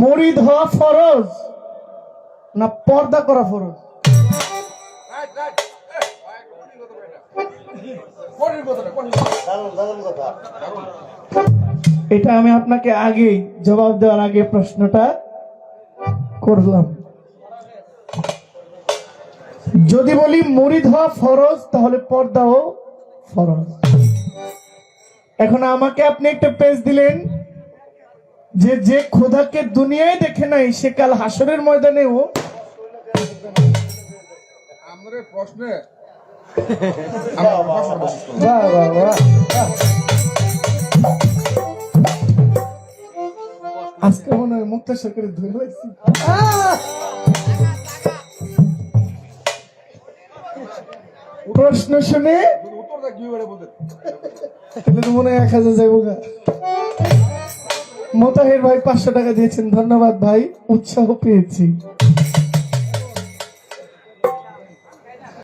মুরিদ হওয়া ফরজ না পর্দা করা ফরজ? এটা আমি আপনাকে আগেই জবাব দেওয়ার আগে প্রশ্নটা করলাম। যদি বলি মুরিদ হওয়া ফরজ তাহলে পর্দাও ফরজ। এখন আমাকে আপনি একটা পেজ দিলেন যে যে খোদাকে দুনিয়ায় দেখে নাই সে কাল হাসরের ময়দানেও আমাদের প্রশ্নে বাহ বাহ বাহ। আজকে মনে হয় মুক্তা সরকারের ধরে লাগছি। প্রশ্ন শুনে উত্তরটা কি করে বলতে তাহলে তো মনে হয় 1000 যাইবো গা। মোতাহের ভাই 500 টাকা দিয়েছেন, ধন্যবাদ ভাই, উৎসাহ পেয়েছি।